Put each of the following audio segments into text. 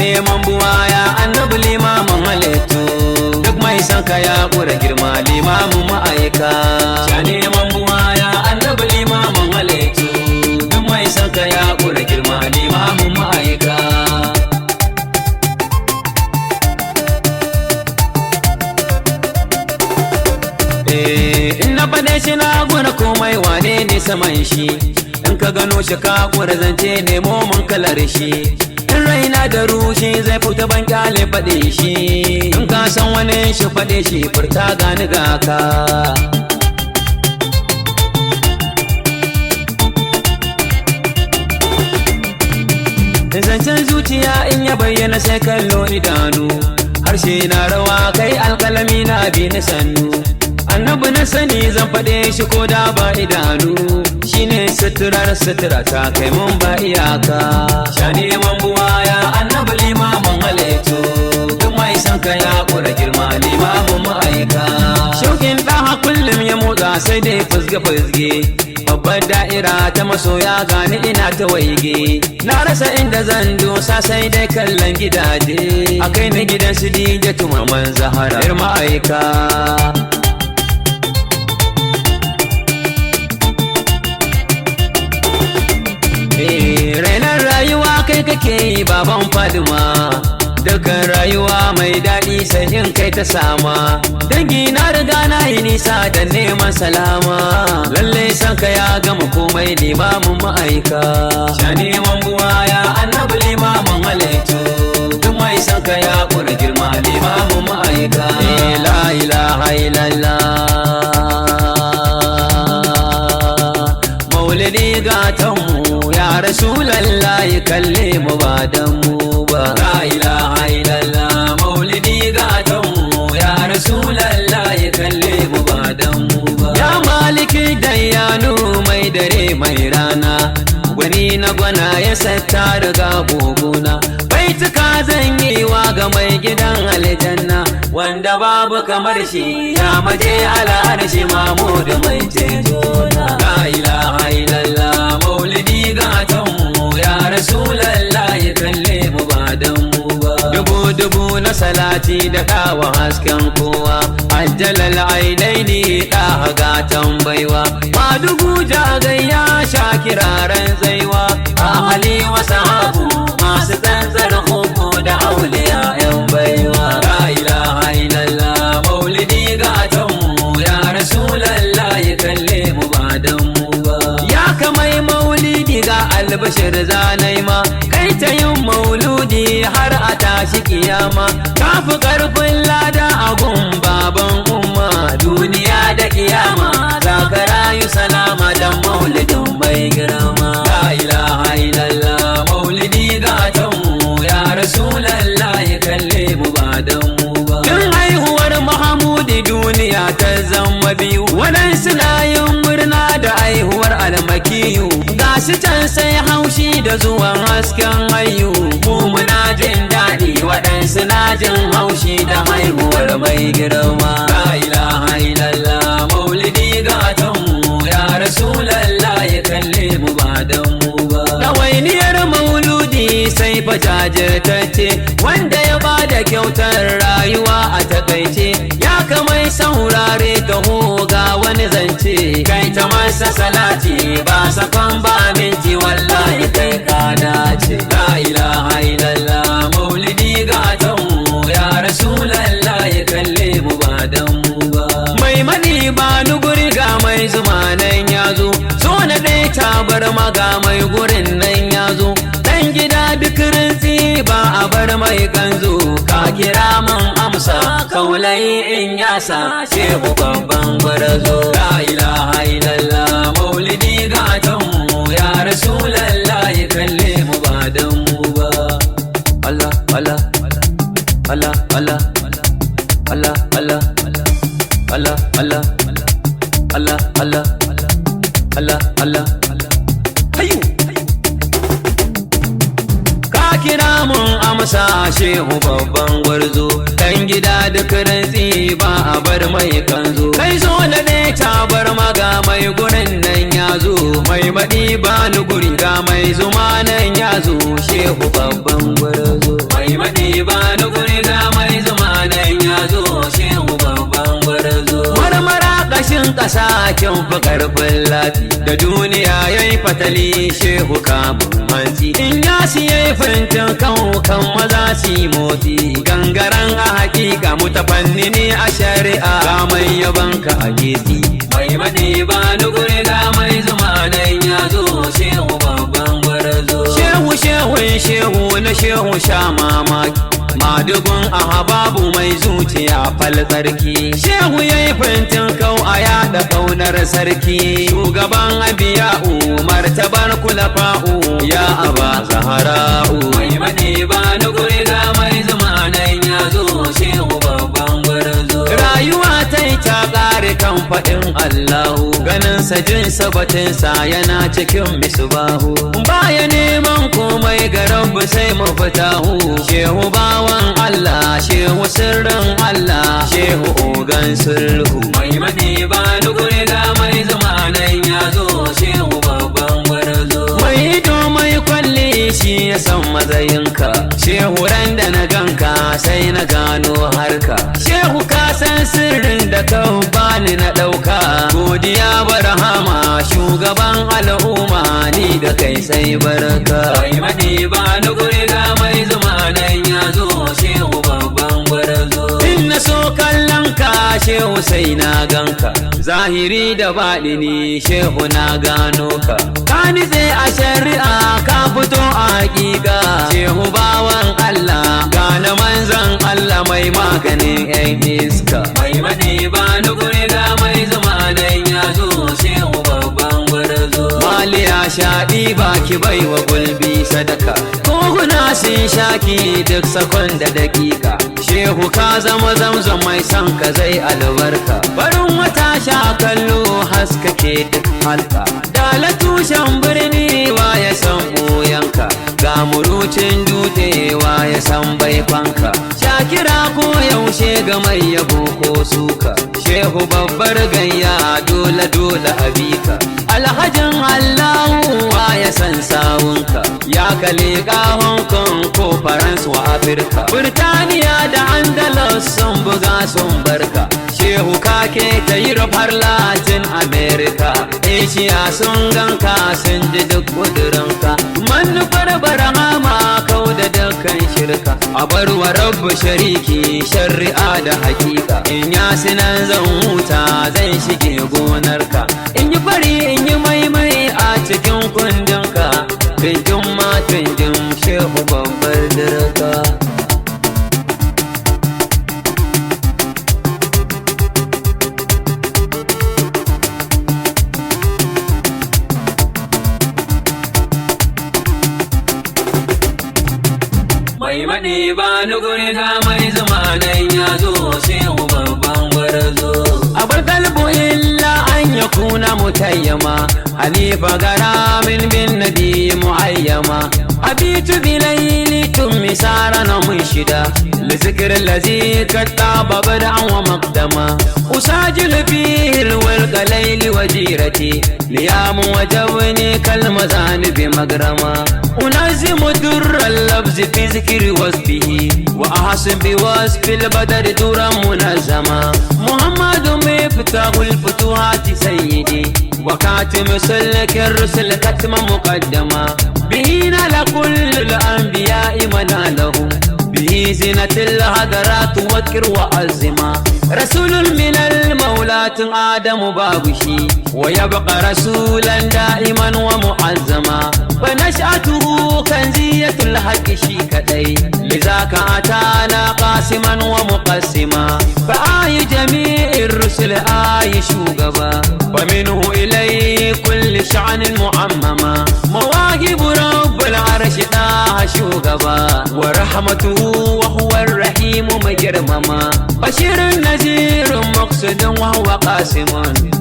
neman buwaya annabi limamin halittu duk mai son ka ya ƙura girma limamin ma'aika sha neman buwaya annabi limamin halittu duk mai son ka ya ƙura girma limamin ma'aika in na faɗe shi na gura komai wane ne saman shi in ka gano shi ka ƙura zance nemo mun kalar shi in raina da rushi zai fita ban kyale faɗe shi in ka san wani shi faɗe shi furta gani ga ka zancen zuciya in ya bayyana sai kallo idanu harshe na rawa kai alkalami na bi na sannu annabi na sani zan faɗe shi ko da ba idanu shine sutura ta kai mun ba iyaka sha neman buwaya annabi limamin halittu duk mai san ka ya ƙura girma limamin ma'aika shauƙin ɗaha kullum ya motsa sai dai fuzge babbar da'ira ta masoya gani ina ta waige na rasa inda zan dosa sai dai kallon gidaje akai na gidan su dije tumaman zahara yar ma'aika rainar rayuwa kai kake yi baban Fadima dukkan rayuwa mai daɗi sai in kai ta sama dangi na riga na yi nisa da neman salama lalle san ka ya gama komai limamin ma'aika sha neman buwaya annabi limamin halittu duk mai san ka ya ƙura girma limamin ma'aika la ilaha illallah maulidi gatanmu ya rasulallahi kalle mu ba dan mu ba la ilaha illallah maulidi gatanmu ya rasulallahi kalle mu ba dan mu ba ya maliki dayanu mai dare mai rana gwani na gwana ya satta daga gogona baituka zan yi wa ga mai gidan aljanna wanda babu kamar shi ya maje al'arshi mamudu mai cetona la ilaha illallah maulidi gatanmu ya rasulallahi kalle mu ba dan mu ba dubu na salati da kawa hasken kowa ajjalal ainaini da gatan baiwa madugu jagayya shakiraren tsaiwa ahali wa sahabu masu tsantsar hukku da auliya yan baiwa la ilaha illallah maulidi gatanmu ya rasulallahi kalle mu ba dan mu ba ya kamai maulidi ga albashir zanai ma kai ta yin mauludi har a tashi kiyama kafi karfin lada a gun baban umma duniya da kiyama za ka rayu salama dan maulidin mai girma la ilaha illallah maulidi gatanmu ya rasulallahi kalle mu ba dan mu ba tun haihuwar mahamudi duniya ta zama biyu waɗansu na yin murna da haihuwar almakiyu gashi can sai haushi da zuwan hasken hayu mu muna jin daɗi waɗansu na jin haushi da haihuwar mai girma la ilaha illallah maulidi gatanmu ya rasulallahi kalle mu ba dan mu ba ɗawainiyar mauludi sai fa jajirtacce wanda ya ba da kyautar rayuwa a takaice ya kamai saurare ta hoga wani zance kai ta masa salati ba sakon ba minti wallahi kai ka dace la ilaha illallah maulidi gatanmu ya rasulallahi kalle mu ba dan mu ba mai mani ba ni guri ga mai zuma nan ya zo so na dai tabar maga mai gurin nan ya zo dan gida duk rinsi ba a bar mai kanzo ka kira mun amsa kaulai in yasa shehu babban gwarazo la ilaha illallah maulidi gatanmu ya rasulallahi kalle mu ba dan mu ba Allah Allah Allah Allah Allah Allah Allah Allah Allah Allah Allah Allah hayu ka kira mun amsa shehu babban gwarzo dan gida duk rantsi ba a bar mai kanzo kai zo da ne ta bar maga mai gurin nan ya zo mai baɗi ba ni guri ga mai zuma nan ya zo shehu babban gwarzo mai farin ƙasa kin fi ƙarfin lati da duniya yayi fatali shehu kamun hanci in ya siye fintin kan maza su motsi gangaren a hakika mutafannini a shari'a ga mai yabanka a gesi mai madi ba nugure ga mai zuma nan ya zo shehu babban gwarzo shehu na shehu sha mamaki madugun ahababu mai zuciya falsarki shehu yayi fintin kau a yada kaunar sarki shugaban abiya'u martabar kulafa'u ya aba zahara'u mai madi ba nugure ga mai zuma nan ya zo shehu babban gwarzo rayuwa ta yi ta ƙare kan faɗin Allahu ganin sa jin sabatinsa yana cikin misbahu baya neman komai ga rabbu sai mafitahu shehu bawan Allah shehu sirrin Allah shehu ogan sulhu mai madi ba nugure ga mai zuma nan ya zo shehu babban gwarzo mai ido mai kwalli shi ya san matsayinka shehu ran da na ganka sai na gano harka shehu ka san sirrin da ka bani na ɗauka godiya barhama shugaban al'umma ni da kai sai barka mai madi ba nugure ga mai zuma nan ya zo shehu babban gwarzo in na so kallon ka shehu sai na ganka zahiri da baɗini shehu na gano ka ka nitse a shari'a ka fito a hakika shehu bawan Allah gane manzan Allah mai maganin yan iska mai madi ba nugure ga mai zuma nan ya zo shehu babban gwarzo maliya shaɗi baki bai wa gulbi sadaka koguna sun shaki duk sakon da dakika shehu ka zama zamzam mai son ka zai albarka barin wata sha kallo haskake duk halka dala tushen birni wa ya san ɓoyanka ga murucin dutewa ya san baifanka shakira ko yaushe ga mai yabo ko suka shehu babbar gayya dole abika alhajin Allahu wa ya san sawunka ya kale ka Hong Kong ko France wa Afirka Burtaniya da Andalus sun buga sun barka shehu kake ta Europe Latin America Asia sun ganka sun ji duk kudurinka manufar barhama kau da dukkan shirka a barwa rabbu shariki shari'a da hakika in ya sinan zan huta zan shige gonarka in yi fari in yi maimai a cikin kundinka tunjin ma tunjin shehu babbar dirka mai madi ba nugure ga mai zuma nan ya zo shehu babban gwarzo abar kalbu illa an yakuna mutayyama halifa garamin bin nabi muayyama abitu bilayli tummi sarana munshida لذكر الذي كتب بدعا ومقدما أساجل فيه الورق ليل وجيرتي ليام وجوني كالمزان بمقرما أنزم در اللفظ في ذكر وصفه وأحسن بوصف البدر درا منزما محمد مفتاح الفتوحات سيدي وكاتم سلك الرسل كتم مقدما به نال كل الأنبياء منالهم به زينة الهدرات وذكر وأزما رسول من المولات آدم بابشي ويبقى رسولا دائما ومعزما فنشأته كنزية الحق شيكتي لذاك أتانا قاسما ومقسما فآي جميع الرسل آي شوقبا ومنه إليه كل شعن معمما مواهب رب العرش داها شوقبا ورحمته وهو الرحيم مجرمما بشير نذير مقصد وهو قاسم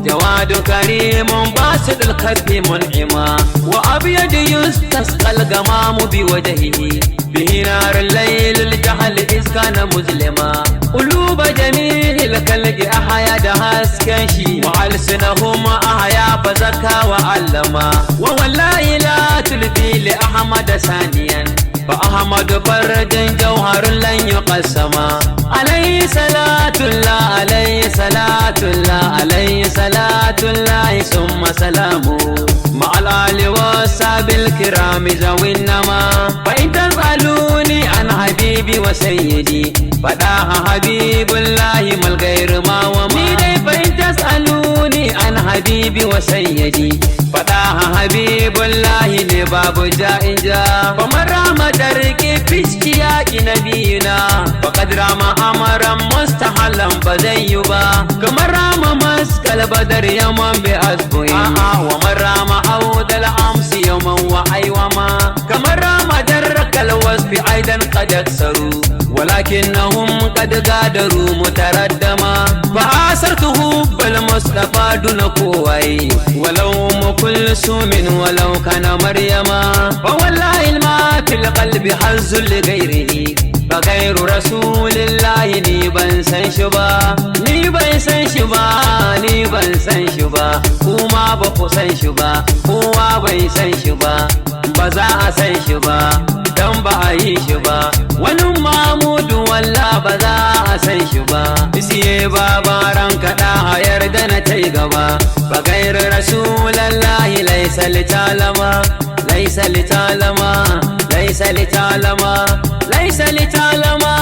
جواد كريم باسط الخد منعما وأبيض يستسقى الغمام بوجهه به نار الليل الجهل إذ كان مظلما قلوب جميع الخلق أحيا دهاس كنشي وألسنهم أحيا فزكى وعلما ووالله لا تلبي لأحمد ثانيا فأحمد فرج جوهر لن يقسما عليه صلاة الله عليه صلاة الله Allah alayhi salatu Allahi summa salamu ma'al ali wasabil kirami zawin nama fa in tasaluni an habibi wa sayyidi fadaha habibullahi mal ghayr ma wa ma ni dai fa in tasaluni an habibi wa sayyidi fadaha habibullahi ne babu ja'inja fa marama darki fiskiya nabiyina faqad rama amaran mustahalan bazayuba kamar rama maskal badar yaman bi asbuhi wa marama awdal amsi yaman wa aywama kamar rama darkal wasfi aidan qad aksaru ولكنهم قد غادروا متردما فآثرته بالمصطفى دون قوي ولو أم كلثوم ولو كان مريما فوالله ما في القلب حظ لغيره فغير رسول الله ni ban san shi ba ni ban san shi ba ni ban san shi ba kuma ba ku san shi ba kowa bai san shi ba ba za a san shi ba dan ba a yi shi ba wani mamudu walla ba za a san shi ba isiye babaran kaɗa a yarda na tai gaba ba gairu rasulallahi laisa litalama laisa litalama laisa litalama laisa litalama